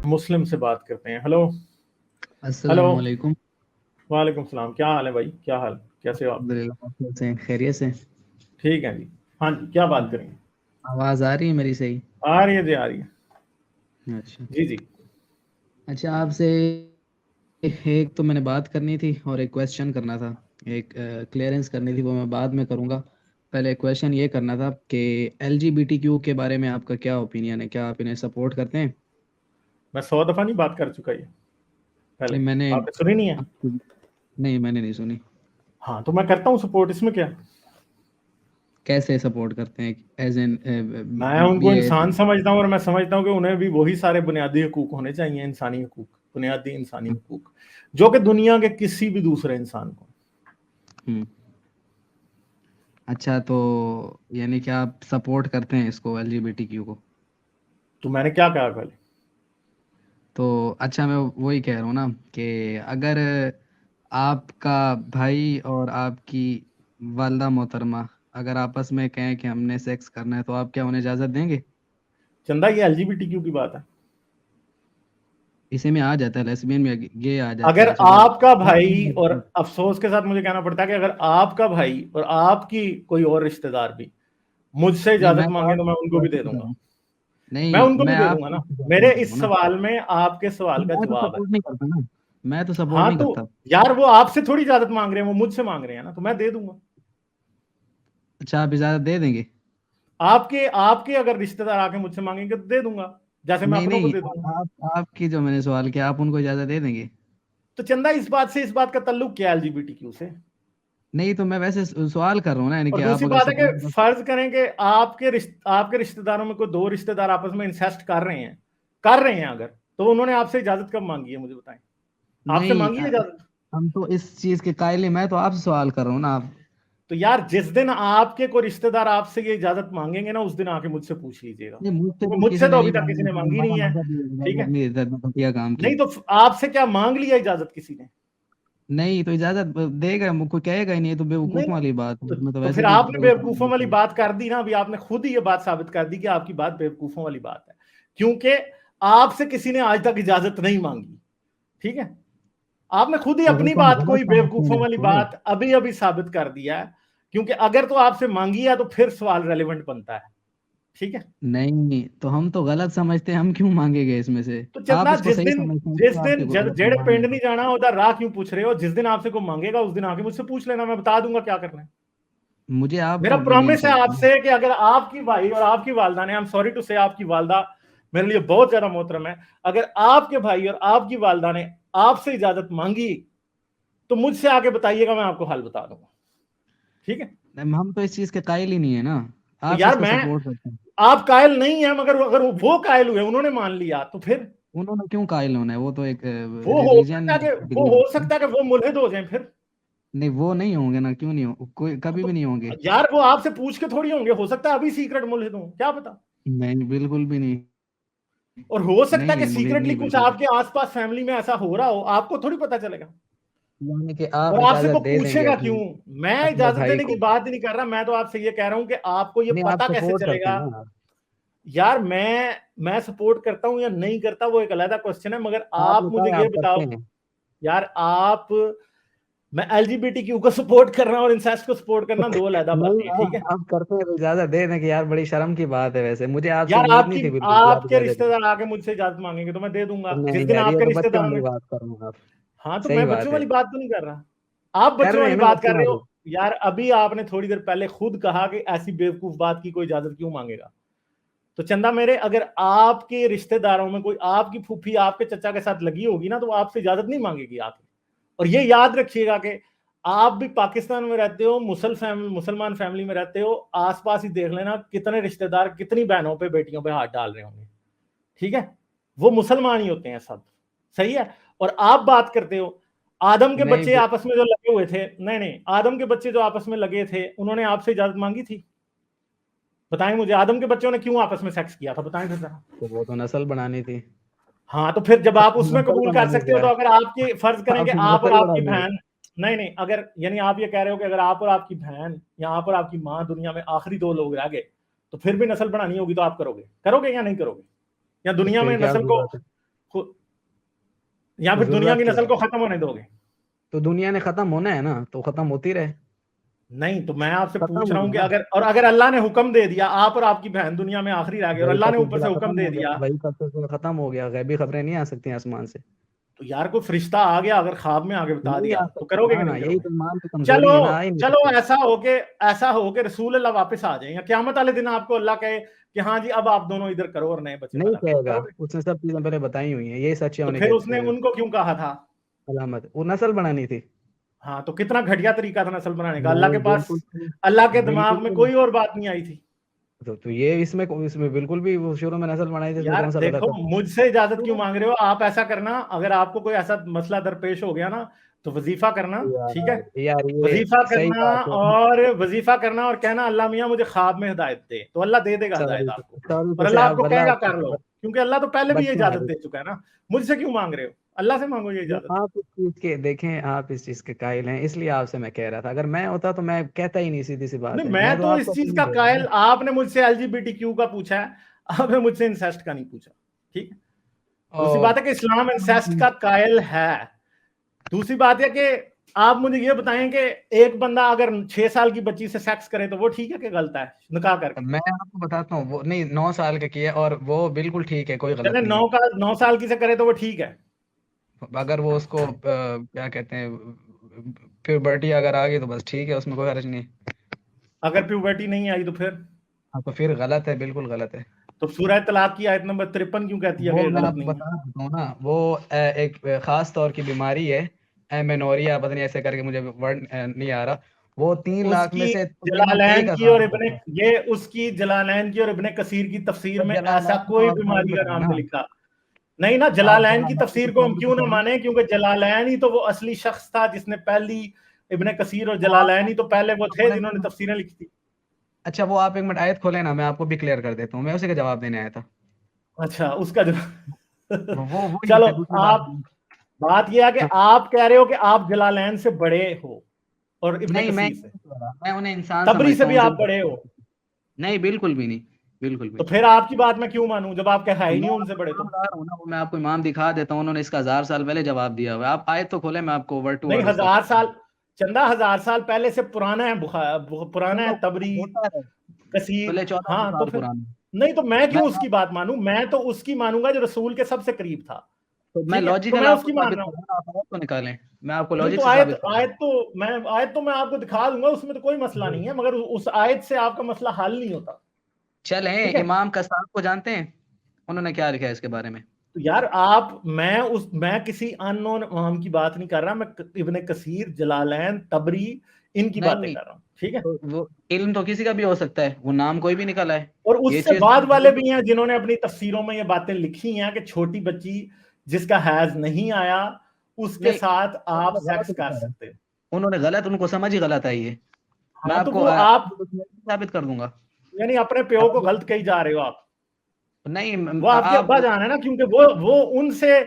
मुस्लिम से बात करते हैं। हेलो। हेलो। अस्सलाम वालेकुम। वालेकुम सलाम। क्या हाल है भाई? क्या हाल, कैसे हो आप? अल्हम्दुलिल्लाह, आप कैसे हैं? खैरियत से? ठीक है जी। हाँ जी, क्या बात करेंगे? आवाज़ आ रही है मेरी सही? आ रही है जी, आ रही है। अच्छा। जी जी। अच्छा, आपसे एक तो मैंने बात करनी थी और एक क्वेश्चन करना था। एक क्लियरेंस करनी थी, वो मैं बाद में करूँगा। पहले क्वेश्चन ये करना था कि एलजीबीटीक्यू के बारे में आपका क्या ओपिनियन है? क्या आप इन्हें सपोर्ट करते हैं? मैं 100 दफा नहीं बात कर चुका ये पहले? नहीं, मैंने आपने सुनी नहीं है? नहीं, मैंने नहीं सुनी। हाँ, तो मैं करता हूँ सपोर्ट, इसमें क्या? कैसे सपोर्ट करते हैं? एज एन मैं उनको ये इंसान समझता हूँ और मैं समझता हूँ कि उन्हें भी वही सारे बुनियादी हकूक होने चाहिए, इंसानी हकूक, बुनियादी इंसानी हकूक, जो कि दुनिया के किसी भी दूसरे इंसान को। हम्म। अच्छा, तो यानी कि आप सपोर्ट करते हैं इसको, एलजीबीटीक्यू को? तो मैंने क्या कहा पहले? तो अच्छा, मैं वही कह रहा हूँ ना कि अगर आपका भाई और आपकी वालदा मोहतरमा अगर आपस में कहें कि हमने सेक्स करना है, तो आप क्या उन्हें इजाज़त देंगे? चंदा, ये एलजीबीटीक्यू की बात है। इसी में आ जाता है, लेस्बियन में गे आ जाते अगर हैं, चलो। आपका भाई, और अफसोस के साथ मुझे कहना पड़ता है कि अगर आपका भाई और आपकी कोई और रिश्तेदार भी मुझसे नहीं, इजाजत मैं तो मांगे तो मैं आपको उनको भी सपोर्ट दे नहीं कर दूंगा। रहा हूँ। मैं नहीं, उनको भी मैं दे दूंगा आपको ना। सपोर्ट मेरे नहीं कर रहा इस हूँ ना। सवाल में आपके सवाल का मैं तो जवाब है। सपोर्ट नहीं करता ना। मैं तो सपोर्ट हाँ नहीं तो करता। यार, वो आपसे थोड़ी इजाजत मांग रहे हैं, वो मुझसे मांग रहे हैं ना, तो मैं दे दूंगा। अच्छा, आप इजाज़त दे देंगे? आपके आपके अगर रिश्तेदार आके मुझसे मांगेंगे तो दे दूंगा, जैसे मैं नहीं अपनों को नहीं, दे दूंगा। आपकी जो मैंने सवाल किया, आप उनको इजाज़त दे देंगे? तो चंदा, इस बात का ताल्लुक क्या है एलजीबीटीक्यू से? नहीं, तो मैं वैसे सवाल कर रहा हूँ ना, यानी और कि आप दूसरी अगर बात है कि सपोर्ट कर। फर्ज करें कि आपके रिश्तेदारों में कोई दो रिश्तेदार आपस में इंसेस्ट कर रहे हैं अगर, तो उन्होंने आपसे इजाजत कब मांगी है, मुझे बताएं। आपसे नहीं, मांगी है इजाजत? हम तो इस चीज के कायल ही, मैं तो आपसे सवाल कर रहा हूँ ना। आप तो यार, जिस दिन आपके कोई रिश्तेदार आपसे ये इजाजत मांगेंगे ना, उस दिन आके मुझसे पूछ लीजिएगा, नहीं, मुझसे क्योंकि तो किसी मुझसे तो ने अभी नहीं तक किसी मांगी, ने तो मांगी बड़ा नहीं है। मजा भी ठीक है। अपनी इज्जत में घटिया काम की। नहीं तो आपसे क्या मांग लिया इजाजत किसी ने? नहीं, तो इजाजत देगा, कोई कहेगा ही नहीं, ये तो नहीं। बेवकूफों वाली बात है, इसमें तो तो वैसे फिर भी आपने वो बेवकूफों वाली तो- बात कर दी ना, अभी आपने खुद ही ये बात साबित कर दी कि आपकी बात बेवकूफों वाली बात है, क्योंकि आपसे किसी ने आज तक इजाजत नहीं मांगी। ठीक है। आपने खुद ही तो फिर अपनी तो हम बात को गलत ही समझते बेवकूफों हैं वाली इसको। बात अभी अभी साबित कर दिया है, क्योंकि अगर तो आपसे मांगी है तो फिर सवाल रेलिवेंट बनता है। ठीक है। नहीं, तो हम तो गलत समझते हैं, हम क्यों मांगेंगे इसमें से? तो आप जितना इसको जिस सही दिन समझते हैं जिस तो आपके दिन जेड़े पिंड नहीं जाना उधर राह क्यों पूछ रहे हो? जिस दिन आपसे को मांगेगा उस दिन आके मुझसे पूछ लेना, मैं बता दूंगा क्या करना है। मुझे मेरा आपका ओपिनियन प्रॉमिस है चाहिए ना। आपसे कि अगर आपकी भाई और आपकी वालदा ने, आई एम सॉरी टू से, आपकी वालदा मेरे लिए बहुत ज्यादा मोहतरम है, अगर आपके भाई और आपकी वालदा ने आपसे इजाजत मांगी तो मुझसे आके बताइएगा, मैं आपको हल बता दूंगा। ठीक है। नहीं, हम तो इस चीज के कायल ही नहीं है ना। तो आप यार, किसको मैं सपोर्ट करते हैं? आप कायल नहीं है, मगर अगर वो कायल हुए, उन्होंने मान लिया, तो फिर उन्होंने क्यों कायल होना है? वो तो एक वो हो रिलीजन सकता है कि वो बिलीव हो करते हैं। सकता है कि वो मुल्हिद हो जाए फिर। नहीं, वो नहीं होंगे ना, क्यों नहीं हो, कोई कभी तो भी नहीं होंगे। यार, वो आपसे पूछ के थोड़ी होंगे, हो सकता है अभी सीक्रेट मुल्हिद हो, क्या पता। नहीं, बिल्कुल भी नहीं। और हो सकता है नहीं, कि मुरीद सीक्रेटली नहीं, कुछ बिल्कुल भी। आपके आसपास फैमिली में ऐसा हो रहा हो, आपको थोड़ी पता चलेगा। यानी कि आप और आपसे इजाजत को दे देंगे पूछेगा क्यों? अपने मैं अपने इजाजत भाई देने की को? बात ही नहीं कर रहा, मैं तो आपसे ये कह रहा हूं कि आपको ये नहीं, आप पता कैसे सपोर्ट करते चलेगा। हैं ना। यार, मैं सपोर्ट करता हूं या नहीं करता, वो एक अलग क्वेश्चन है, मगर आप आपने मुझे कहा ये आप करते बताओ। हैं। यार आप मैं एलजीबीटीक्यू को सपोर्ट करना और इंसेस्ट को सपोर्ट करना दो अलग बातें नहीं, हैं। ठीक है। आप करते हैं तो इजाजत दे दें कि यार, बड़ी शर्म की बात है, वैसे मुझे आपसे यार, उम्मीद आपकी नहीं थी बिल्कुल भी आप आपके इजाजत दें। रिश्तेदार आके मुझसे इजाजत मांगेंगे तो मैं दे दूंगा, जिस नहीं दिन यार, ये आपके तो बच्चों रिश्तेदारों वाली ने। बात कर रहे हैं आप। हाँ, तो सही मैं बात बच्चों है। वाली बात तो नहीं कर रहा। आप कर बच्चों रहे वाली हैं ना बात कर बच्चों रहे हो। वाली। यार, अभी आपने थोड़ी देर पहले खुद कहा कि ऐसी बेवकूफ बात की कोई इजाजत क्यों मांगेगा। तो चंदा मेरे, अगर आपके रिश्तेदारों में कोई आपकी फूफी आपके चचा के साथ लगी होगी ना, तो वो आपसे इजाजत नहीं मांगेगी आके। और ये याद रखिएगा कि आप भी पाकिस्तान में रहते हो, मुसलमान फैमिली में रहते हो, आसपास ही देख लेना कितने रिश्तेदार कितनी बहनों पे बेटियों पे हाथ डाल रहे होंगे। ठीक है। वो मुसलमान ही होते हैं सब। सही है। और आप बात करते हो आदम के नहीं, बच्चे आपस में जो लगे हुए थे, नहीं नहीं, आदम के बच्चे जो आपस में लगे थे, उन्होंने आपसे इजाजत मांगी थी? बताएं मुझे, आदम के बच्चों ने क्यों आपस में सेक्स किया था, बताएं फिर जरा। तो वो तो नस्ल बढ़ानी थी। हाँ, तो फिर जब तो आप उसमें नस्ल कबूल कर बढ़ानी सकते हो, क्या तो है? अगर आपकी फर्ज करें कि आपने आप और नस्ल आपकी बढ़ानी है। बहन, नहीं नहीं, अगर यानी आप ये कह रहे हो कि अगर आप और आपकी बहन या आप और आपकी माँ दुनिया में आखिरी दो लोग रह गए, तो फिर भी नस्ल बढ़ानी होगी तो आप करोगे करोगे या नहीं करोगे? या तो दुनिया में फिर क्या नस्ल को जरूरत है? या फिर दुनिया जरूरत की क्या नस्ल है? को खत्म होने दोगे? तो दुनिया ने खत्म होना है ना, तो खत्म होती रहे। नहीं, तो मैं आपसे खत्म पूछ रहा हुई हूँ कि ना, अगर अल्लाह ने हुक्म दे दिया, आप और आपकी बहन दुनिया में आखिरी रह गए और वही अल्लाह का ने ऊपर से सिलसिला हुक्म खत्म दे हो गया, दिया, वही का सिलसिला खत्म हो गया, गैबी खबरें नहीं आ सकती आसमान से। तो यार कोई फरिश्ता आ गया अगर ख्वाब में आके बता नहीं दिया आ तो सकती करोगे कि ना, नहीं यही करोगे? तो ईमान की चलो, कमजोरी है ना, आ ही नहीं चलो, सकती। ऐसा हो के रसूल अल्लाह वापस आ जाए या क़यामत वाले दिन आपको अल्लाह कहे कि हाँ जी अब आप दोनों इधर करो और नए बच्चे नहीं पैदा करो, कहेगा, करोगे? उसने सब चीजें पहले बताई हुई हैं, यही सच्चे तो होने फिर के उसने उनको क्यों कहा था? अलामत, वो नस्ल बनानी थी। हाँ, तो कितना घटिया तरीका था नस्ल बनाने का। अल्लाह वो के पास, बिल्कुल अल्लाह के बिल्कुल दिमाग में भी कोई और बात नहीं आई थी। तो ये इसमें बिल्कुल भी वो शुरू में नस्ल बनाई थी, इसमें यार कौन सा गलत देखो, है? मुझसे इजाजत क्यों मांग रहे हो? आप ऐसा करना, अगर आपको कोई ऐसा मसला दरपेश हो गया ना, तो वजीफा करना, ठीक है? यार ये वजीफा सही करना, बात है। और वजीफा करना और कहना अल्लाह मियाँ मुझे ख्वाब में हिदायत दे, तो अल्लाह दे देगा हिदायत सॉरी आपको। सॉरी और तो से अल्लाह आप आपको अल्लाह कहेगा कर लो, क्योंकि अल्लाह तो पहले भी ये बच्चे आ इजाजत रहे। दे चुका है ना। मुझसे क्यों मांग रहे हो? अल्लाह से मांगो ये वो इजाजत। आप इस चीज के देखें, आप इस चीज के कायल हैं, इसलिए आपसे मैं कह रहा था, अगर मैं होता तो मैं कहता ही नहीं, सीधी सी बात नहीं, है, मैं मैं तो तो इस आपको चीज अपनी का दे रहा कायल, हूँ। आपने मुझसे एलजीबीटीक्यू का पूछा है, आपने मुझसे इंसेस्ट का नहीं पूछा, ठीक है? दूसरी और बात है कि इस्लाम इंसेस्ट का कायल है। दूसरी बात है कि आप मुझे ये बताएं कि एक बंदा अगर 6 साल की बच्ची से सेक्स करे तो वो ठीक है कि गलत है निकाह करके? मैं आपको बताता हूँ, वो नहीं 9 साल का किया और वो बिल्कुल ठीक है, कोई गलत चले, नहीं नौ है। का 9 साल की से करे तो वो ठीक है? अगर वो उसको क्या कहते हैं, प्यूबर्टी अगर आ गई तो बस ठीक है, उसमें कोई हर्ज नहीं। अगर प्यूबर्टी नहीं आई तो फिर? हाँ तो फिर गलत है, बिल्कुल गलत है। तो सूरह तलाक की आयत नंबर 53 क्यों कहती है कि वो ये मैं गलत आपको नहीं है? बता देता हूँ ना, वो एक खास तौर की बीमारी है, एमेनोरिया, पता नहीं ऐसे करके, मुझे वर्ड नहीं आ रहा। वो 3 लाख में उसकी से तकरीबन जलालैन की 1,000 और को इब्ने होता है। ये उसकी जलालैन की और इब्ने कसीर की तफसीर तो में ऐसा जलालैन कोई आप बीमारी फाइंड का करो नाम ना, नहीं लिखा। नहीं ना, आप जलालैन की जलालैन को तफसीर को हम फाइंड तो क्यों ना करो। माने? क्योंकि जलालैन ही तो वो असली शख्स था जिसने पहली, इब्ने कसीर और वो जलालैन आप ही तो पहले वो थे खोलें जिन्होंने ना। तफसीरें लिखी थी। अच्छा वो आप एक मिनट आयत खोले ना, मैं आपको भी क्लियर कर देता हूँ, मैं उसी का जवाब देने आया था। अच्छा, उसका जो वो वही चलो, है, दूसरी बात आप, नहीं। बात यह है कि हाँ, आप कह रहे हो कि आप जलालैन से बड़े हो और इब्ने नहीं मैं कसीर नहीं से, कह रहा, मैं उन्हें इंसान तबरी से समझता हूँ भी उनसे। आप बड़े हो। नहीं बिल्कुल भी नहीं, बिल्कुल भी तो नहीं। फिर आपकी बात मैं क्यों मानूं जब आप कह तो ही मैं नहीं उनसे आपको बड़े? इमाम तो ला रहा हूँ ना, वो मैं आपको इमाम दिखा देता हूँ, उन्होंने इसका 1,000 साल पहले जवाब दिया हुआ है। आप आयत तो खोले, मैं आपको वर्ड टू नहीं, वर्ड उसका 1000 साल, चंदा 1000 साल पहले से पुराना है, पुराना है चलो तबरी, होता है, कसीर। भले 1,400 हाँ, तो साल फिर पुराना। नहीं, तो मैं मैं क्यों उसकी बात मानूं? मैं तो उसकी मानूंगा जो रसूल के सबसे करीब था। तो मैं ठीक है, तो लॉजिकल मैं आपको उसकी मान साबित रहा हूँ। करूंगा, आप आयत तो निकालें, मैं आपको नहीं, लॉजिक तो से आयत साबित करूंगा। आयत तो मैं आपको दिखा दूंगा, उसमें तो कोई मसला नहीं है, मगर उस आयत से आपका मसला हल नहीं होता। चलें, ठीक है, इमाम कसाब को जानते हैं, उन्होंने क्या लिखा है इसके बारे में? तो यार मैं किसी अननोन इमाम की बात नहीं कर रहा, मैं इब्ने कसीर, जलालैन, तबरी, इनकी बातें नहीं कर रहा हूँ, ठीक है? तो वो इल्म तो किसी का भी हो सकता है, वो नाम कोई भी निकला है, और ये उससे चीज बाद वाले भी हैं जिन्होंने अपनी तफसीरों में ये बातें लिखी हैं कि छोटी बच्ची जिसका हैज नहीं आया उसके नहीं, साथ आप उन्होंने गलत सेक्स कर लिखा है, सकते हो। उन्होंने गलत, उनको समझ ही गलत आई है। मैं हाँ, तो आपको वो आप, साबित कर दूंगा। यानी अपने प्यो को गलत कही जा रहे हो आप। नहीं वो आपके आप अब्बा जान है ना, क्योंकि वो उनसे,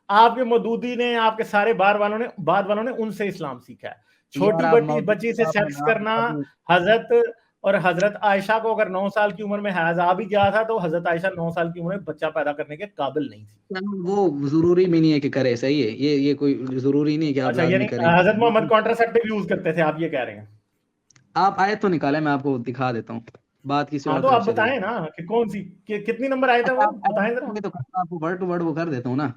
आपके मदूदी ने, आपके सारे बाद वालों ने उनसे इस्लाम सीखा है। यार छोटी आप बच्ची मौजूद बच्ची से आपने सेक्स नाम करना, अभी हजरत और हजरत आयशा को अगर 9 साल की उम्र में हैज आ भी गया था तो हजरत आयशा 9 साल की उम्र में बच्चा पैदा करने के काबिल नहीं थी। वो जरूरी भी नहीं है कि करे, सही है, ये कोई जरूरी नहीं है कि आप अच्छा, लाजमी यानी करें। हजरत मोहम्मद कॉन्ट्रासेप्टिव यूज करते थे, आप ये कह रहे हैं? आप आए तो निकाले, मैं आपको दिखा देता हूँ, बात किसी हाँ, और तो तरफ आप चली बताएं गई। ना कि कौन सी, कितनी नंबर आए थे अच्छा वो आप आयत बताएं जरा। देखोगे तो मैं आपको वर्ड टू वर्ड वो कर देता हूँ ना।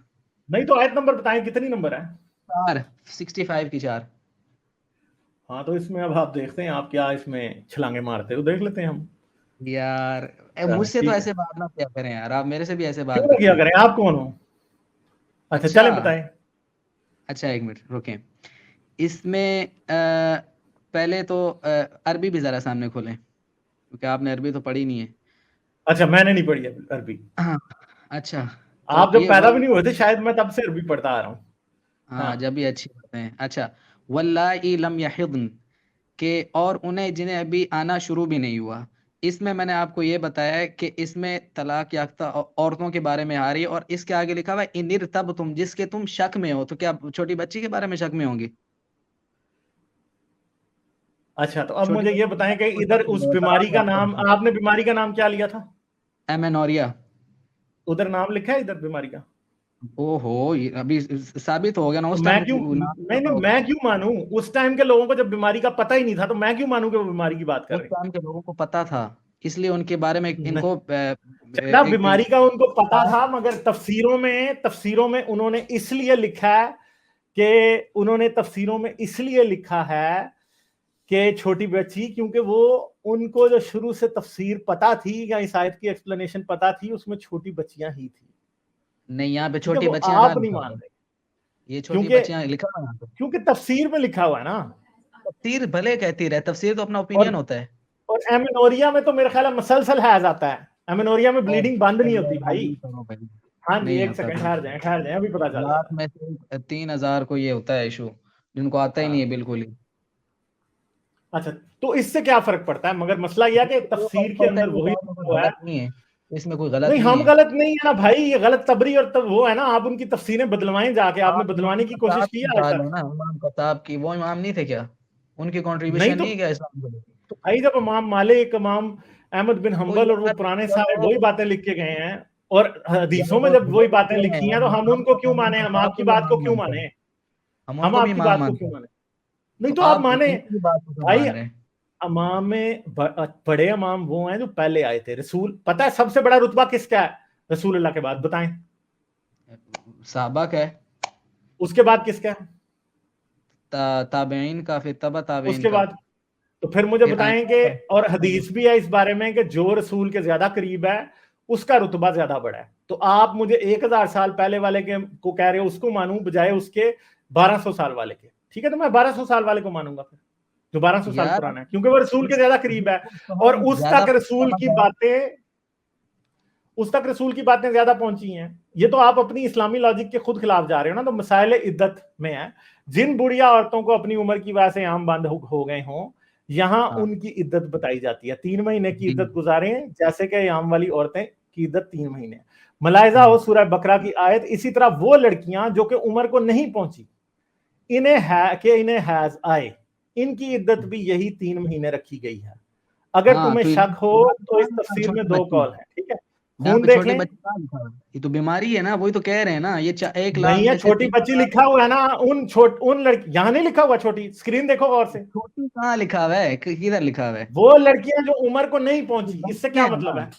नहीं, तो आयत नंबर बताएं, कितनी नंबर है? 65 की 4। हाँ, तो इसमें अब आप देखते हैं आप क्या इसमें छलांगे मारते हो, देख लेते हैं हम। यार चलो, मुझसे तो ठीक है। ऐसे बात ना किया करें यार, आप मेरे से भी ऐसे क्यों बात ना करते किया हैं। करें, आप कौन हो? अच्छा, अच्छा, चलें, बताएं। अच्छा एक मिनट रुकें, इसमें पहले तो अरबी भी जरा सामने खोलें, क्योंकि आपने अरबी तो पढ़ी नहीं है। अच्छा, मैंने नहीं पढ़ी अरबी। हाँ, अच्छा तो आप जब ये पैदा भी नहीं हुए थे शायद, मैं तब से अरबी पढ़ता आ रहा हूँ। हाँ हाँ, जब भी अच्छी बातें हैं। अच्छा, वल्लाई लम यहिद्न, के और उन्हें जिन्हें अभी आना शुरू भी नहीं हुआ। इसमें मैंने आपको ये बताया है कि इसमें तलाक याफ्ता औरतों के बारे में आ रही है, और इसके आगे लिखा हुआ है इनिर तब तुम, जिसके तुम शक में हो, तो क्या छोटी बच्ची के बारे में शक में होंगी? अच्छा, तो अब छोटी मुझे ये बच्ची के बताएं बारे कि में कोई इधर शक नहीं उस होगा, बीमारी तलाक का याफ्ता नाम, होगी। आपने बीमारी का नाम क्या लिया था? एमेनोरिया। उधर नाम लिखा है इधर बीमारी का? ओहो, ये अभी साबित हो गया ना तो उस मैं टाइम क्यों, नाम नहीं पता नहीं, होगा। मैं क्यों मानूं? उस टाइम के लोगों को जब बीमारी का पता ही नहीं था, तो मैं क्यों मानूं कि वो बीमारी की बात कर उस रहे टाइम के लोगों को पता था, इसलिए उनके बारे में हैं? इनको चंदा, एक बीमारी का उनको पता था, मगर तफसीरों में उन्होंने इसलिए लिखा है कि उन्होंने तफसीरों में इसलिए लिखा है कि छोटी बच्ची, क्योंकि वो उनको जो शुरू से तफसीर पता थी या इस आयत की एक्सप्लेनेशन पता थी, उसमें छोटी बच्चियां ही थी। नहीं, यहाँ पे ठीक है, छोटी वो बच्चियां कहाँ आप नहीं लिखा मान हुआ है? रहे, ये छोटी क्योंकि बच्चियां लिखा हुआ है यहाँ पे? क्योंकि तफसीर में लिखा हुआ है ना। तफसीर भले कहती रहे, तफसीर तो अपना और ओपिनियन होता है। एमेनोरिया में तो मेरे ख्याल है मसलसल हैज आता है, एमेनोरिया में और ब्लीडिंग बंद नहीं अल्लाह होती भाई। राजी करो भाई। हाँ जी, नहीं एक आता सेकंड बिल्कुल। ठहर जाए, अभी पता चल लाख जाएगा। में से 3,000 को ये होता है इशू, जिनको आता ही नहीं है हाँ, बिल्कुल ही। अच्छा, तो इससे क्या फर्क पड़ता है? मगर मसला यह कि जो फर्क तफसीर के पड़ता है अंदर कि वही शायद में कोई तो है। गलत नहीं है, इसमें कोई गलत नहीं, नहीं हम है। गलत नहीं है ना भाई, ये गलत तबरी और तब वो है ना, आप उनकी तफसीरें बदलवाएं जाके, आपने आप इमाम बदलवाने की कोशिश कसाब की की है आज उठा लो तक? ना, इमाम कसाब की, वो इमाम नहीं थे क्या? उनकी नहीं कंट्रीब्यूशन तो, नहीं है क्या इस्लाम को? भाई जब इमाम मालिक, इमाम अहमद बिन तो हंबल और वो यार पुराने सारे चलो, वही बातें लिख के गए हैं, और हदीसों में यार जब वही वही बातें कह रहे लिखी हैं, हैं, तो हम हम उनको क्यों हम माने? उनके हम साथ आपकी को भी बात को इमाम क्यों मानते हैं, माने? हम हम उनको भी आपकी इमाम बात को मानते क्यों हैं। माने? नहीं तो तो आप आप माने उनकी भी बात को क्यों भाई। मान रहे हैं? अमाम में बड़े अमाम वो हैं जो पहले आए थे। रसूल, पता है सबसे बड़ा रुतबा किसका है रसूल अल्लाह के बाद? बताएं। साहबा का है, उसके बाद किसका है? ताबेइन का, फिर तबा ताबेइन उसके का, बाद, तो फिर मुझे फिर बताएं आइम्मा कि, का। और हदीस भी है इस बारे में कि जो रसूल के ज्यादा करीब है उसका रुतबा ज्यादा बड़ा है। तो आप मुझे 1000 साल पहले वाले के को कह रहे हो उसको मानूं बजाय उसके 1200 साल वाले के? ठीक है, तो मैं 1200 साल वाले को मानूंगा फिर, जो 1200 साल यार पुराना है, क्योंकि वो रसूल के ज्यादा करीब है। तो और हम उस ज्यादा तक रसूल समझ की आए। बातें, उस तक रसूल की बातें ज्यादा पहुंची हैं। ये तो आप अपनी इस्लामी लॉजिक के खुद खिलाफ जा रहे हो ना। तो मसाइल इद्दत में है, जिन बुढ़िया औरतों को अपनी उम्र की वजह से आम बंद हो गए हों, यहां हाँ उनकी इद्दत बताई जाती है 3 महीने की जी। इद्दत गुजारें, जैसे कि आम वाली औरतें की इद्दत 3 महीने। मलाइजा हम्म। हो सूरह बकरा की आयत। इसी तरह वो लड़कियां जो कि उम्र को नहीं पहुंची, इन्हें हैज आए, इनकी इद्दत भी यही 3 महीने रखी गई है। अगर हाँ तुम्हें तो शक हो यहाँ पे तो कहाँ इस लिखा है तफसीर में छोटी 2 बच्ची? कॉल है, ठीक है, यहाँ खून पे देख छोटी लें। बच्ची कहाँ लिखा है? ये तो बीमारी है ना, वही तो कह रहे हैं ना, ये 1 लाख नहीं है, में से छोटी बच्ची 3,000। लिखा हुआ है ना, उन लड़की, यहां नहीं लिखा हुआ छोटी, स्क्रीन देखो गौर से। छोटी कहाँ लिखा हुआ है? किधर लिखा हुआ है? वो लड़कियां जो उम्र को नहीं तो पहुंची, इससे क्या लड़कियां है मतलब ना, है?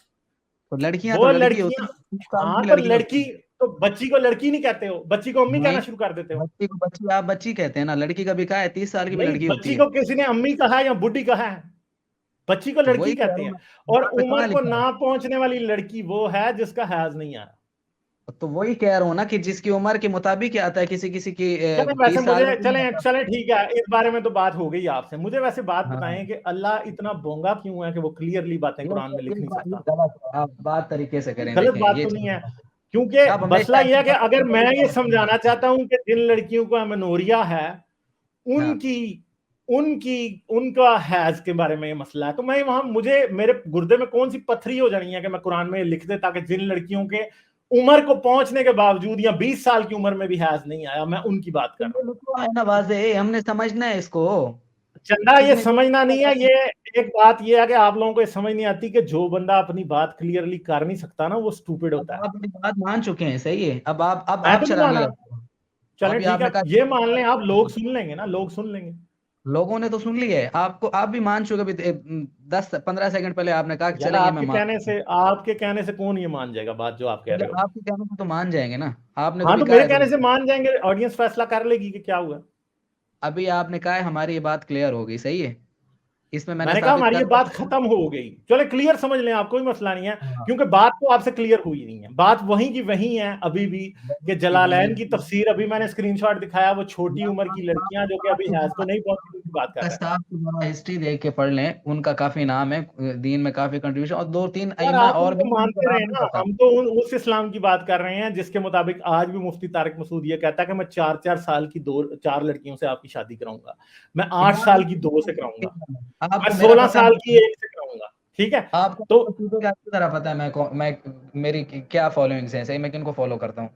तो लड़कियां तो वो लड़की होती लड़कियां, है, 30 साल हाँ की तो लड़की होती लड़की, है। तो बच्ची को लड़की नहीं कहते हो, बच्ची को अम्मी कहना नहीं, शुरू कर देते हो। बच्ची को बच्ची, आप बच्ची कहते हैं ना, लड़की का भी कहा है, 30 साल की भी नहीं, लड़की होती बच्ची है। को किसी ने अम्मी कहा है या बुढ़ी कहा है? बच्ची को तो लड़की वही कह रहा कहते हूँ हैं। मैं, और यहाँ पे उम्र कहाँ को लिखा है? ना पहुंचने वाली लड़की वो है जिसका हैज नहीं आया। तो वही कह रहा हूँ ना कि जिसकी उम्र के मुताबिक ही आता है, किसी किसी की चले वैसे 30 साल में मुझे, भी नहीं चले आता। चले ठीक है, इस बारे में तो बात हो गई आपसे। मुझे वैसे बात हाँ, बताएं कि अल्लाह इतना बोंगा क्यों है कि वो क्लियरली बातें कुरान में लिख नहीं ये सकता? गलत है, आप बात तरीके से करें, गलत देखें बात ये तो चीज नहीं है, गलत क्योंकि है। आप मसला हमेशा यह ऐसी है कि बात अगर मैं तरीके ये से समझाना करते हैं। चाहता हूं कि जिन लड़कियों को एमेनोरिया है, हाँ, उनकी उनकी उनका हैज के बारे में ये मसला है, तो मैं वहां, मुझे मेरे गुर्दे में कौन सी पथरी हो जानी है कि मैं कुरान में लिख दे ताकि जिन लड़कियों के उम्र को पहुंचने के बावजूद या 20 साल की उम्र में भी हैज नहीं आया, मैं उनकी बात तो कर रहा ये हूं। लिखो है ना, वाजे हमने समझना है इसको। चंदा, ये इसमें जो समझना नहीं है, ये एक बात ये है कि आप लोगों को ये समझ नहीं आती कि जो बंदा अपनी बात क्लियरली कर नहीं सकता ना, वो स्टूपिड अब होता है। आप मेरी बात मान चुके हैं, सही है, अब मैं आप तो नहीं चलाने माना। लगे। तो चलें अभी ठीक है, आपने कहा ये मान लें आप, लोग सुन लेंगे ना, लोग सुन लेंगे। लोगों ने तो सुन लिया है आपको, आप भी मान चुके। अभी 10-15 सेकंड पहले आपने कहा कि यार, चलेंगे, मैं मान। आपके कहने से कौन ये मान जाएगा बात जो आप कह चले, रहे हो? आपके कहने से तो मान जाएंगे ना, आपने तो हाँ, भी तो कहा मेरे है कहने थोड़ी से देर। मान जाएंगे, ऑडियंस फैसला कर लेगी कि क्या हुआ। अभी आपने कहा है हमारी ये बात क्लियर हो गई, सही है, इसमें मैंने मैंने कहा साबित हमारी कर ये बात दिया। खत्म हो गई, चलो क्लियर समझ लें आप, कोई मसला नहीं है। हाँ, क्योंकि बात तो आपसे क्लियर हुई नहीं है, बात वहीं की वहीं है अभी भी। कि जलालैन की वही- तफसीर, अभी मैंने स्क्रीनशॉट दिखाया, वो छोटी उम्र की लड़कियां जो कि आप अभी हैज को नहीं पहुंची, उनकी बात कर रहा है। कसाब की जरा हिस्ट्री देख के पढ़ लें, उनका काफी नाम है दीन में, काफी कंट्रीब्यूशन, और 2-3 यार, अइम्मा आप और उनको भी हैं मानते जिनका रहे नाम नहीं ना, पता। हम तो उस इस्लाम की बात कर रहे हैं जिसके मुताबिक आज भी मुफ्ती तारिक मसूद ये कहता है कि मैं 4-4 साल की 4 लड़कियों से आपकी शादी कराऊंगा, मैं 8 यार साल की 2 से कराऊंगा, मैं आपको मेरा 16 पता साल की है, 1 से कराऊंगा। ठीक है, आपको तो चीजों का अच्छी तरह पता है, मैं मेरी क्या फॉलोइंग्स है, सही, मैं किनको फॉलो करता हूँ।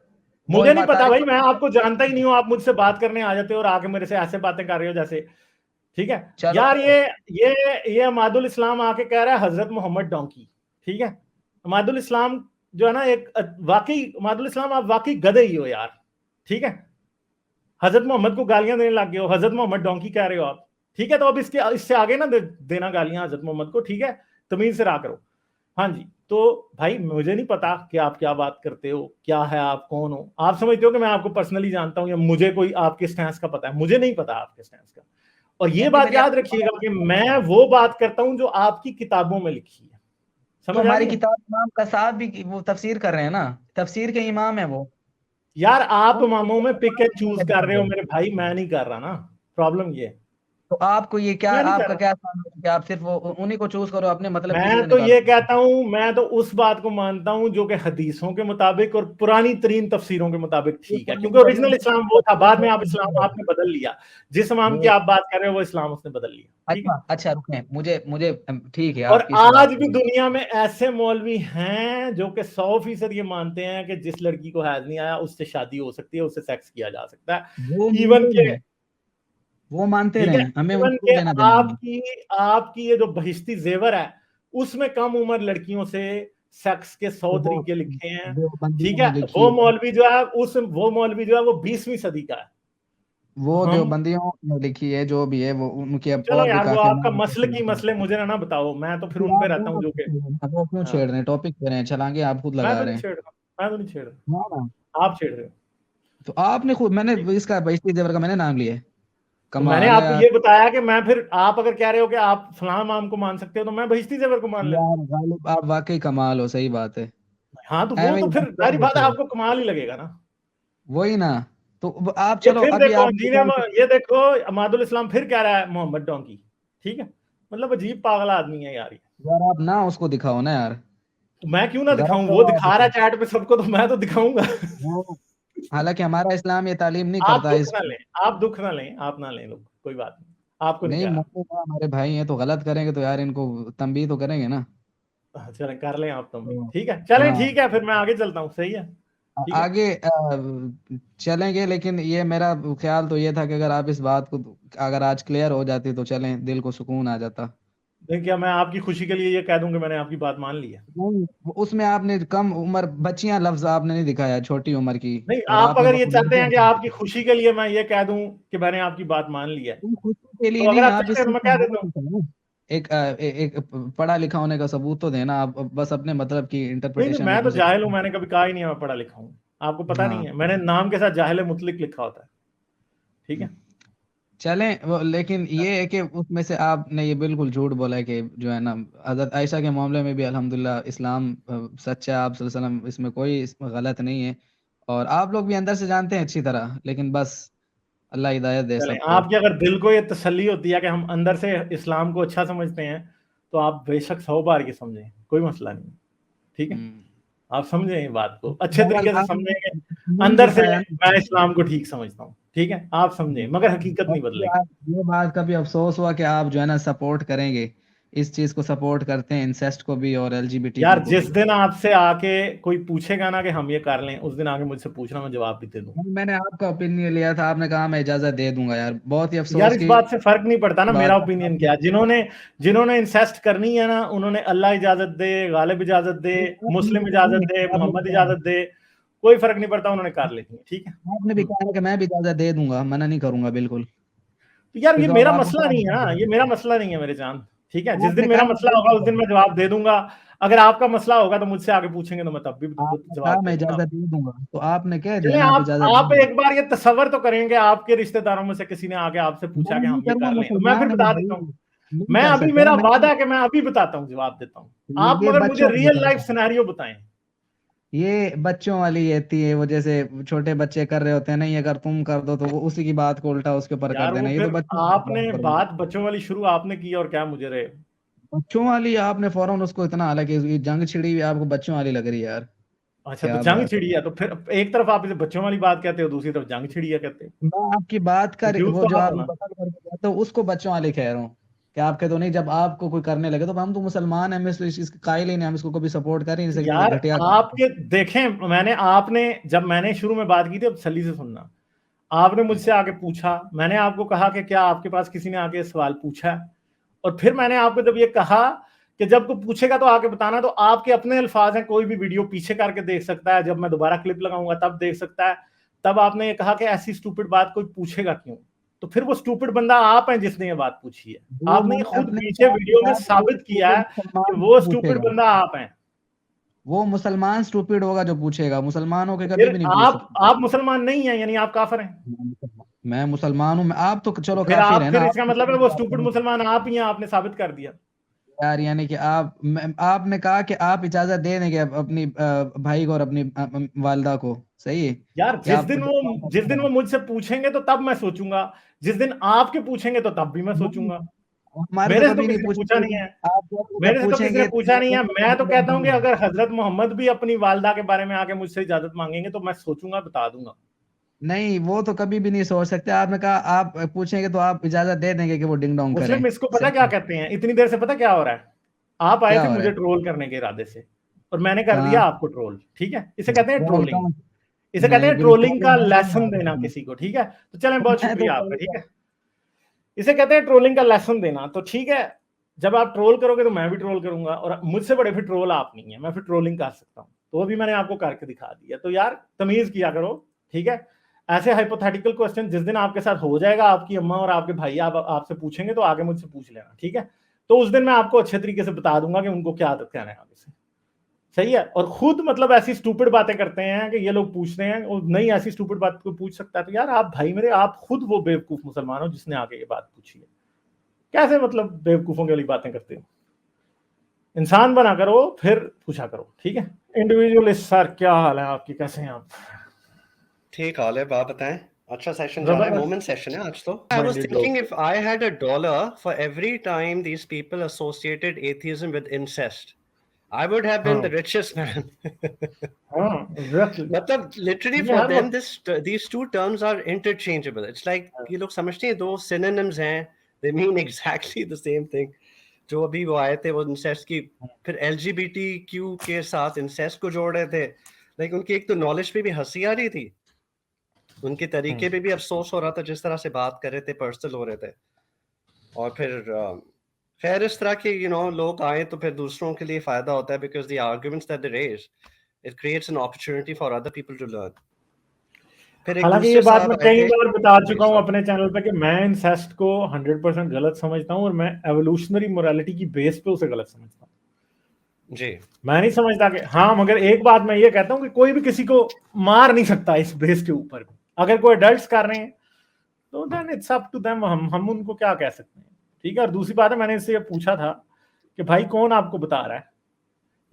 वो मुझे नहीं इमा पता तारिक भाई, मैं आपको जानता ही नहीं हूं, आप मुझसे बात करने आ जाते हो और आके मेरे से ऐसे बातें कर रहे हो जैसे। ठीक है चलो यार, ये अमादुल इस्लाम आके कह रहा है हजरत मोहम्मद डोंकी। ठीक है, अमादुल इस्लाम जो है ना एक वाकई मादुल इस्लाम आप वाकई गधे ही हो यार, ठीक है। हजरत मोहम्मद को गालियां देने लग गए हो, हजरत मोहम्मद डोंकी कह रहे हो आप, ठीक है। तो अब इससे आगे ना देना गालियां हजरत मोहम्मद को, ठीक है, तमीज से रहा करो। हाँ जी, तो भाई मुझे नहीं पता कि आप क्या बात करते हो, क्या है, आप कौन हो। आप समझते हो कि मैं आपको पर्सनली जानता हूं, या मुझे कोई आपके स्टैंस का पता है? मुझे नहीं पता आपके स्टैंस का। और ये नहीं, बात मेरी याद आपको रखिएगा कि मैं वो बात करता हूं जो आपकी किताबों में लिखी है। तो समझ आ हमारी रही है? किताब इमाम कसाब भी वो तफसीर कर रहे हैं ना, तफसीर के इमाम है वो। यार आप तो इमामों में पिक एंड चूज कर रहे हो मेरे भाई, मैं नहीं कर रहा ना। प्रॉब्लम ये है। तो आपको ये क्या, मैं नहीं कर आपका रहा। क्या समझ है कि आप सिर्फ उन्हीं को चूज करो, अपने मतलब किसी मैं को तो निकालो? ये कहता हूं, मैं तो उस बात को मानता हूं जो कि हदीसों के मुताबिक और पुरानी तरीन तफसीरों के मुताबिक ये ठीक है, पुरानी क्योंकि ओरिजिनल तरीन इस्लाम वो था, बाद में आप इस्लाम ये आपने बदल लिया। जिस इमाम की आप बात कर रहे हो वो इस्लाम उसने बदल लिया, ठीक अच्छा है। अच्छा, रुकें, मुझे मुझे ठीक है और आपकी इस आज बात भी को। दुनिया में ऐसे मौलवी हैं जो कि 100% ये मानते हैं कि जिस लड़की को हैज नहीं आया उससे शादी हो सकती है, उससे सेक्स किया जा सकता है। वो इवन मानते के, रहे, वो मानते ठीक है, रहे, हमें इवन उनको के लेना देना नहीं। आपकी आपकी ये जो बहिश्ती जेवर है उसमें कम उम्र लड़कियों से सेक्स के 100 तो तरीके लिखे हैं, वो ठीक बंदियों है। ने लिखी है, वो मौलवी जो है वो 20वीं सदी का है। वो हम, देवबंदियों ने लिखी है, जो भी है वो उनकी अब चलो और भी यार वो काफी आपका हमारे मसल की मसले मुझे ना बताओ, मैं तो फिर फिर उन पे आप रहता हूँ दोनों जो क्यों कि, छेड़ रहे हैं? वो क्यों हाँ, छेड़ रहे हैं? टॉपिक पे रहे हैं, छलांगे आप खुद मैं लगा तो रहे नहीं हैं। छेड़ रहा, मैं तो नहीं छेड़ ना ना, रहा, आप छेड़ रहे हो। तो आपने खुद, मैंने ठीक। इसका बहिश्ती जेवर का मैंने नाम लिया है। तो मैंने कमाल है आपको यार। ये बताया कि मैं फिर, आप अगर कह रहे हो कि आप फलां इमाम को मान सकते हो तो मैं बहिश्ती जेवर को मान लेता हूँ। यार गालिब, आप वाकई कमाल हो, सही बात है। हाँ तो वो एवं तो ही फिर बकचोद जाहिर बात होते है हो, आपको कमाल ही लगेगा ना। वही ना। तो आप ये चलो फिर अभी देखो आप ये देखो अमादुल इस्लाम फिर कह रहा है मोहम्मद डोंकी, ठीक है। मतलब अजीब पागल आदमी है यार ये। यार आप ना उसको दिखाओ ना यार, तो मैं क्यों ना गलत दिखाऊं, वो जगह दिखा रहा दिखाओ है चैट पे सबको, तो मैं तो दिखाऊंगा। वो। हालांकि हमारा इस्लाम ये तालीम नहीं आप करता दुख इस। ना लें, आप दुख ना लें, आप ना लें लोग, कोई बात नहीं, आपको नहीं नहीं, कह रहा। मुझे तो हमारे भाई हैं, तो गलत करेंगे तो यार इनको तंबीह तो करेंगे ना। चलें कर लें आप, तुम भी तो ठीक है, चलें हाँ, ठीक है, फिर मैं आगे चलता हूँ, सही है, ठीक है। आगे चलेंगे, लेकिन ये मेरा ख्याल तो ये था कि अगर आप इस बात को, अगर आज क्लियर हो जाती तो चलें, दिल को सुकून आ जाता। नहीं, क्या मैं आपकी खुशी के लिए ये कह दूं कि मैंने आपकी बात मान ली है? नहीं, उसमें आपने कम उम्र बच्चियां लफ्ज आपने नहीं दिखाया, छोटी उम्र की। नहीं, और आप आपने अगर ये बहुत चाहते हैं कि लड़कियां आपकी खुशी के लिए मैं ये कह दूं कि मैंने आपकी बात मान ली है, खुशी के लिए तो अगर नहीं, आप आप चाहते हैं इससे तो मैं कह हमारा देता हूँ। दिखाओ ना। एक पढ़ा लिखा होने का सबूत तो देना, आप बस अपने मतलब की नहीं नहीं, इंटरप्रिटेशन मैं एक तो दूसरे जाहिल हूँ, की। मैंने कभी कहा ही नहीं है मैं पढ़ा लिखा हूँ। आपको पता नहीं हाँ, है, मैंने नाम के साथ जाहिल मुतलिक लिखा होता है, ठीक है। चलें वो, लेकिन ये है कि उसमें से आपने ये बिल्कुल झूठ बोला है कि जो है ना, हजरत आयशा के मामले में भी अल्हम्दुलिल्लाह इस्लाम सच्चा है, आप सल्लल्लाहु अलैहि वसल्लम, इसमें कोई इसमें गलत नहीं है। और आप लोग भी अंदर से जानते हैं अच्छी तरह, लेकिन बस अल्लाह हिदायत दे चलें, सबको। आपकी अगर दिल को ये तसल्ली होती है कि हम अंदर से इस्लाम को अच्छा समझते हैं, तो आप बेशक 100 बार की समझें, कोई मसला नहीं, ठीक है। हम्म। आप समझें इस बात को अच्छे बहरहाल तरीके से आपने समझेंगे, नहीं अंदर से दिखाया मैं ना। इस्लाम को ठीक समझता हूँ, ठीक है, आप समझें, मगर हकीकत और नहीं कभी बदलेगी। ये बात कभी अफसोस हुआ कि आप जो है ना सपोर्ट करेंगे, इस चीज को सपोर्ट करते हैं, इंसेस्ट को भी और यार एलजीबीटीक्यू को जिस भी? दिन आपसे आके कोई पूछेगा ना कि हम ये कर लें, उस दिन आके मुझसे पूछना, मैं जवाब भी दे दूं। मैंने आपका ओपिनियन लिया था, आपने कहा मैं इजाजत दे दूंगा, यार बहुत ही यार अफसोस इस की बात से फर्क नहीं पड़ता ना मेरा बात ओपिनियन है। क्या है। जिन्होंने जिन्होंने इंसेस्ट करनी है ना, उन्होंने अल्लाह इजाजत दे, गालिब इजाजत दे, मुस्लिम इजाजत दे, आपने भी मोहम्मद कहा इजाजत दे, कोई फर्क नहीं पड़ता, उन्होंने कर लेनी है, ठीक है। आपने भी कहा है कि मैं भी इजाजत दे दूंगा, मना नहीं करूंगा बिल्कुल। तो यार फिर ये तो अब मेरा आपको मसला क्या नहीं है ना, मतलब ये है? मेरा मसला नहीं है मेरे जान, ठीक है। जिस दिन आपने मेरा कहा मैं मसला दे होगा उस दिन दूंगा, मैं जवाब दे दूंगा। अगर आपका मसला होगा तो मुझसे आगे पूछेंगे तो मैं तब भी आपने कहा जवाब दे मैं दूंगा। इजाजत दे दूंगा, तो आपने कह दिया चले, ना आप आप इजाजत दे आप दूंगा। एक बार ये तसव्वुर तो करेंगे, आपके रिश्तेदारों में से किसी ने आके आपसे मैं पूछा कि नहीं हम ये करूंगा, कर लें, तो मैं फिर मुसलमान है बता भाई, देता हूँ। नहीं मैं कर अभी, सकता ना मेरा मैं। वादा है कि मैं अभी बताता हूँ, जवाब देता हूँ। आप ये मगर मुझे बच्चों रियल वाली लाइफ बात है, सिनेरियो बताएं। ये बच्चों वाली रहती है वो, जैसे छोटे बच्चे कर रहे होते हैं, नहीं अगर तुम कर दो तो वो उसी की बात को उल्टा उसके ऊपर कर यार वो देना, ये तो फिर बच्चों की बात आपने कर रहे हो। बात बच्चों वाली शुरू आपने की और क्या मुझे रहे। बच्चों वाली आपने फौरन उसको इतना, हालांकि ये जंग छिड़ी हुई आपको बच्चों वाली लग रही है यार। अच्छा, तो क्या जंग बात है। छिड़ी है, तो फिर एक तरफ आप इसे बच्चों वाली बात कहते हो, दूसरी तरफ जंग छिड़ी है कहते हो। मैं आपकी बात का कंफ्यूज वो तो जो आप आप हो ना। बदल करके कहते हो उसको बच्चों वाले कह रहा हूँ। कि आप कहते हो नहीं, जब आपको कोई करने लगे तो हम तो मुसलमान हैं, हम इसके कायल ही नहीं, हम इसको कभी सपोर्ट कर ही नहीं सकते, कोई यार घटिया काम है। आपके देखें, आपने जब मैंने शुरू में बात की थी, अब सली से सुनना। आपने मुझसे आके पूछा, मैंने आपको कहा कि क्या आपके पास किसी ने आके सवाल पूछा है? और फिर मैंने आपको जब ये कहा कि जब कोई पूछेगा तो आके बताना। तो आपके अपने अल्फाज हैं, कोई भी वीडियो पीछे करके देख सकता है, जब मैं दोबारा क्लिप लगाऊंगा तब देख सकता है। तब आपने ये कहा कि ऐसी स्टूपिड बात कोई पूछेगा क्यों, तो फिर वो स्टूपिड बंदा आप हैं जिसने ये बात पूछी है। वो आपने ये मैंने खुद अपने पीछे हिसाब से वीडियो में कहा कि वो साबित किया है कि मुसलमान वो स्टूपिड पूछेगा, बंदा आप हैं। वो मुसलमान स्टूपिड होगा जो पूछेगा, मुसलमान होके कभी फिर भी नहीं पूछ सकता। आप मुसलमान नहीं हैं, यानी आप काफिर हैं। मैं मुसलमान हूँ, आप तो चलो फिर काफिर आप, है ना, फिर आप इसका तो मतलब है सही वो बात स्टूपिड करें। मुसलमान आप ही हैं, आपने साबित कर दिया। यार यानी कि आपने कहा कि आप इजाजत दे देंगे अपनी भाई को और अपनी वालदा को, सही है यार कि आपको जिस दिन वो मुझसे पूछेंगे तो तब मैं सोचूंगा, जिस दिन आपके पूछेंगे तो तब भी मैं सोचूंगा। हमारे तो मेरे से तो कभी नहीं किसी ने पूछा पूछेंगे, नहीं है, आप जब मेरे से तो किसी ने पूछेंगे पूछा नहीं है। मैं तो कहता हूं कि तो अगर हजरत मोहम्मद भी अपनी वालदा के बारे में आके मुझसे इजाजत मांगेंगे तो मैं सोचूंगा, बता दूंगा। नहीं, वो तो कभी भी नहीं सोच सकते। आपने कहा आप पूछेंगे तो आप इजाजत दे देंगे कि वो डिंग डोंग करें, मुस्लिम इसको पता क्या सही। कहते हैं, इतनी देर से पता क्या हो रहा है, आप आए क्या थे हो रहा मुझे है? ट्रोल करने के इरादे से और मैंने कर दिया हाँ, आपको ट्रोल, ठीक है। इसे कहते हैं ट्रोल ट्रोलिंग, कौन? इसे कहते नहीं, हैं बिल्कुल ट्रोलिंग का ट्रोलिंग नहीं लेसन देना है। किसी को, ठीक है। तो चलें, बहुत मैं तो शुक्रिया आपका, सही ठीक है। है। इसे कहते हैं ट्रोलिंग का लेसन देना। तो ठीक है, जब आप ट्रोल करोगे तो मैं भी ट्रोल करूंगा, और मुझसे बड़े फिर ट्रोल आप नहीं है, मैं फिर ट्रोलिंग कर सकता हूं। तो अभी मैंने आपको करके दिखा दिया। तो यार तमीज किया करो, ठीक है। ऐसे हाइपोथेटिकल क्वेश्चन जिस दिन आपके साथ हो जाएगा, आपकी अम्मा और आपके भाई आपसे पूछेंगे तो आगे मुझसे पूछ लेना, ठीक है। तो उस दिन मैं आपको अच्छे तरीके से बता दूंगा कि उनको क्या कहना है आगे से, सही है। और खुद मतलब ऐसी स्टूपिड बातें करते हैं कि ये लोग पूछते हैं और नहीं ऐसी स्टूपिड बात को पूछ सकता है। तो यार आप भाई मेरे, आप खुद वो बेवकूफ मुसलमान हो जिसने आगे ये बात पूछी है। कैसे मतलब बेवकूफों की वाली बातें करते हो। इंसान बना करो फिर पूछा करो, ठीक है। इंडिविजुअलिस्ट सर, क्या हाल है आपकी, कैसे हैं आप? ठीक हाल है, आप बताएं। अच्छा सेशन जा रहा है, जबरदस्त मोमेंट सेशन है आज तो। आई वाज माइंडेड थिंकिंग लोग। If I had a dollar for every time these people associated atheism with incest, I would have been the हाँ richest man. हाँ, एग्जैक्टली। मतलब literally ये for हर them वक्त these two terms are interchangeable. It's like ये लोग समझते हैं दो synonyms हैं, they mean exactly the same thing. जो अभी वो आए थे वो incest की, फिर LGBTQ के साथ incest को जोड़ रहे थे। लाइक उनकी एक तो नॉलेज पे भी हंसी आ रही थी, उनके तरीके पे भी अफसोस हो रहा था जिस तरह से बात कर रहे थे, पर्सनल हो रहे थे। और फिर खैर इस तरह के लोग आए तो फिर दूसरों के लिए फायदा होता है, because the arguments that they raise, it creates an opportunity for other people to learn. फिर एक हालांकि ये दूसरे बात साहब मैं आए कई थे। बार बता जी चुका हूं सर। अपने चैनल पे कि मैं इंसेस्ट को 100% गलत समझता हूं और मैं एवोल्यूशनरी मोरालिटी की बेस पे उसे गलत समझता हूं। जी मैं नहीं समझता कि हाँ, मगर एक बात मैं ये कहता हूं कि कोई भी किसी को मार नहीं सकता इस बेस के ऊपर। अगर कोई अडल्ट्स कर रहे हैं तो then it's up to them, हम उनको क्या कह सकते हैं, ठीक है। और दूसरी बात है, मैंने इससे ये पूछा था कि भाई कौन आपको बता रहा है।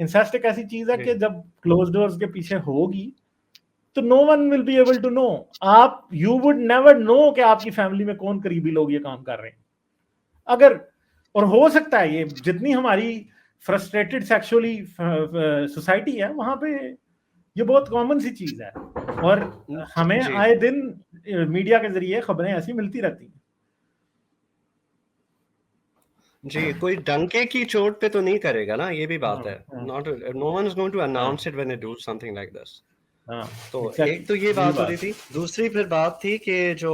इंसेस्ट एक ऐसी चीज है जी कि जब क्लोज डोर्स के पीछे होगी तो no one will be able to know. आप यू वुड नेवर नो कि आपकी फैमिली में कौन करीबी लोग ये काम कर रहे हैं। अगर, और हो सकता है ये जितनी हमारी फ्रस्ट्रेटेड सेक्सुअली सोसाइटी है वहां पे ये बहुत कॉमन सी चीज है, और हमें जी आए दिन मीडिया के जरिए खबरें ऐसी मिलती रहती हैं। जी, कोई डंके की चोट पे तो नहीं करेगा ना, ये भी बात है। हाँ not, no one is going to हाँ announce it when they do something like this. हाँ, तो एग्जैक्टली एक तो ये यही बात हो रही बात। थी, दूसरी फिर बात थी कि जो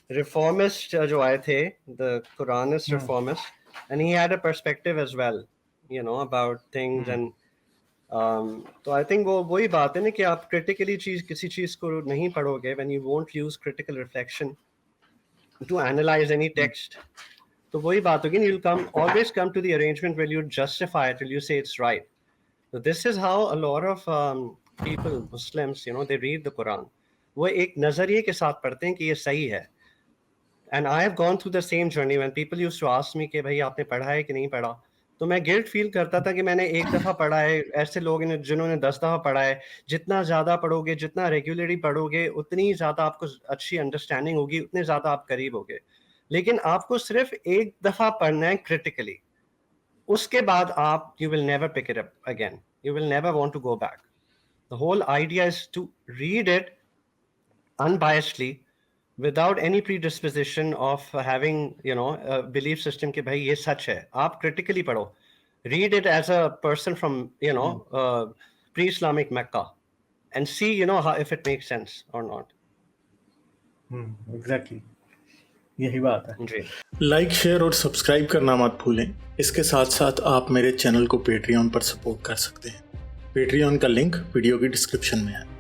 रिफॉर्मिस्ट जो आए थे, the Quranist hmm, reformist, and he had a perspective as well, about things and तो आई थिंक वो वही बात है ना कि आप क्रिटिकली किसी चीज को नहीं पढ़ोगे, when you won't use critical reflection to analyse any text, तो वही बात होगी, you'll come always come to the arrangement where you justify it till you say it's right. So this is how a lot of people, Muslims, they read the Quran. वो एक नजरिए के साथ पढ़ते हैं कि ये सही है। And I have gone through the same journey when people used to ask me कि भाई आपने पढ़ा है कि नहीं पढ़ा, तो मैं गिल्ट फील करता था कि मैंने एक दफा पढ़ा है। ऐसे लोग हैं जिन्होंने 10 दफा पढ़ा है। जितना ज्यादा पढ़ोगे, जितना रेगुलरली पढ़ोगे, उतनी ज्यादा आपको अच्छी अंडरस्टैंडिंग होगी, उतने ज्यादा आप करीब होगे। लेकिन आपको सिर्फ एक दफा पढ़ना है क्रिटिकली, उसके बाद आप you will never pick it up again, you will never want to go back. The whole idea is to read it unbiasedly, without any predisposition of having a belief system कि भाई ये सच है। आप critically पढ़ो, read it as a person from pre-Islamic Mecca and see how if it makes sense or not. Exactly. यही बात है जी। Like, share और सब्सक्राइब करना मत भूलें। इसके साथ साथ आप मेरे चैनल को पेट्रियन पर सपोर्ट कर सकते हैं। पेट्रियन का लिंक वीडियो की डिस्क्रिप्शन में है।